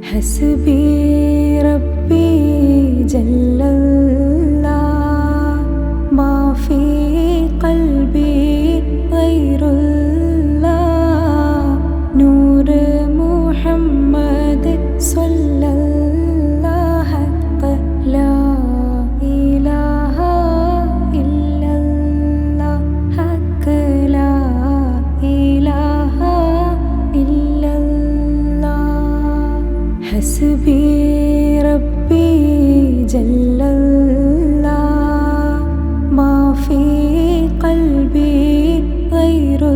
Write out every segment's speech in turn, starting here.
ഹസ്ബി റബ്ബി ജല്ലല്ലാഹ് മാ ഫീ ഖൽബി ഗൈറുല്ലാഹ് നൂറ് മുഹമ്മദ് സ്വല്ലല്ലാഹ് ഹഖ് ലാ ഇലാഹ ഇല്ലല്ലാഹ് ഹഖ് ലാ ഇലാഹ ഇല്ലല്ലാഹ് ഹസ്ബി റബ്ബി ജല്ലല്ലാഹ് മാ ഫീ ഖൽബി ഗൈറുല്ലാഹ്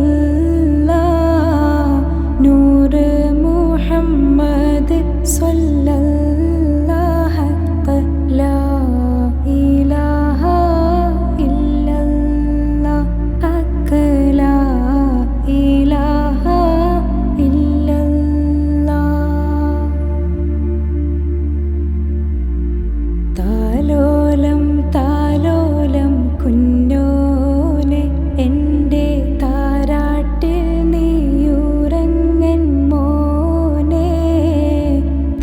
നൂറ് മുഹമ്മദ് സ്വല്ലല്ലാഹ് ഹഖ് ലാ ഇലാഹ ഇല്ലല്ലാഹ് ഹഖ് ലാ ഇലാഹ ഇല്ലല്ലാഹ് താലോലം താലോലം കുഞ്ഞോനെ എൻ്റെ താരാട്ടിൽ നീയുറങ്ങൻ മോനെ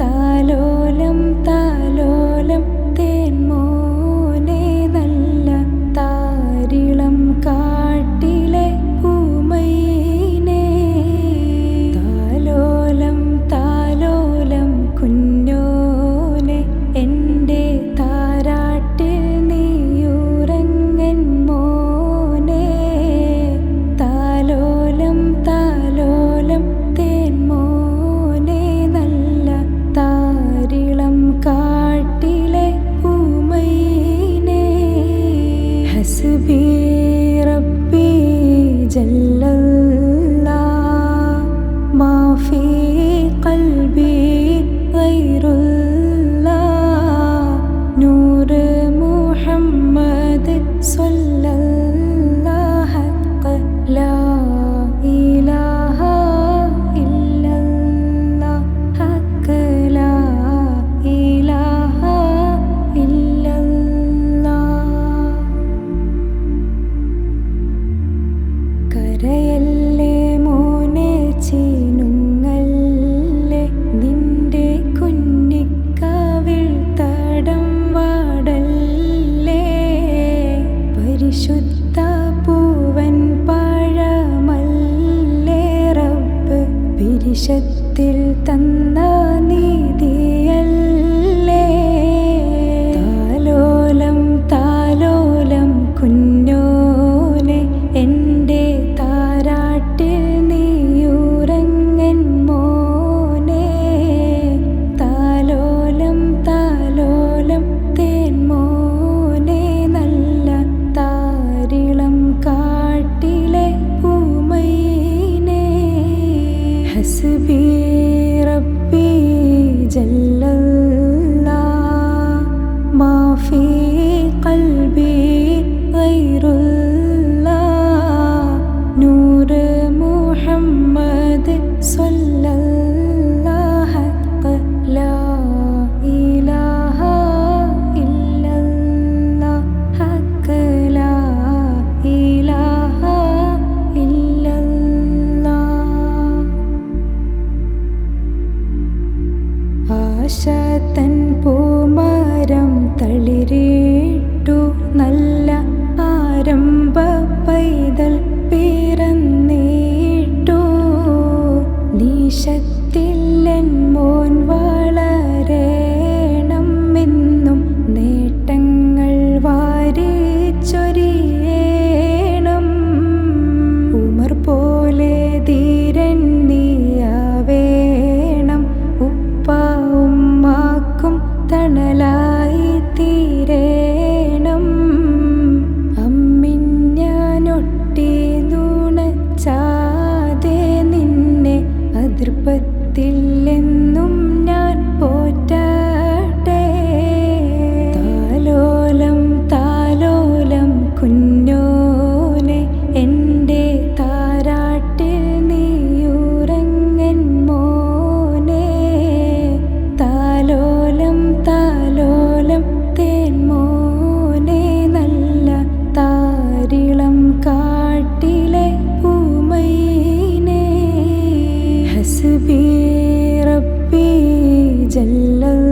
താലോലം താലോലം തേൻമോനെ നല്ല താരിളം കാട്ടിലെ പൂമൈനെ താലോലം താലോലം കുഞ്ഞോനെ എൻ്റെ താരാട്ടിൽ നീയുറങ്ങൻ മോനെ താലോലം താലോലം തേൻമോനെ നല്ല താരിളം കാട്ടിലെ പൂമൈനെ ഹസ്ബി റബ്ബി ജല്ലല്ലാഹ് മാ ഫീ ഖൽബി ഗൈറുല്ലാഹ് നൂറ് മുഹമ്മദ് സ്വല്ലല്ലാഹ് ഹഖ് ലാ ഇലാഹ ഇല്ലല്ലാഹ് ഹഖ് ലാ ഇലാഹ ഇല്ലല്ലാഹ് കരയല്ലേ മോനെ ചീനുങ്ങല്ലേ നിന്റെ കുഞ്ഞിക്കാവിൽ തടം വാടല്ലേ പരിശുദ്ധ പൂവൻ പഴമല്ലേ റബ്ബ് പിരിശത്തിൽ തന്ന നീതിയല്ലേ താലോലം താലോലം കുഞ്ഞോനെ എൻ്റെ താരാട്ടിൽ നീയുറങ്ങൻ മോനെ താലോലം താലോലം തേൻമോനെ നല്ല താരിളം കാട്ടിലെ പൂമൈനെ ഹസ്ബി റബ്ബി ജല്ലല്ലാഹ് മാ ഫീ ഖൽബി ഗൈറുല്ലാഹ് നൂറ് മുഹമ്മദ് സ്വല്ലല്ലാഹ് ഹഖ് ലാ ഇലാഹ ഇല്ലല്ലാഹ് ഹഖ് ലാ ഇലാഹ ഇല്ലല്ലാഹ് ആശ തൻ പൂമരം തളിരിട്ടു നല്ല ആരംഭ പൈതൽ പിറന്നിട്ടു നീശത്തില്ലൻ മോൻ വളരേണം എന്നും നേട്ടങ്ങൾ വാരിച്ചൊരിയേണം ഉമർ പോലെ ധീരൻ നീയാവേണം ഉപ്പ ഉമ്മാക്കും തണലായി തീരേണം അമ്മിഞ്ഞാനൊട്ടി നൂണ ജല്ലല്ലാഹ്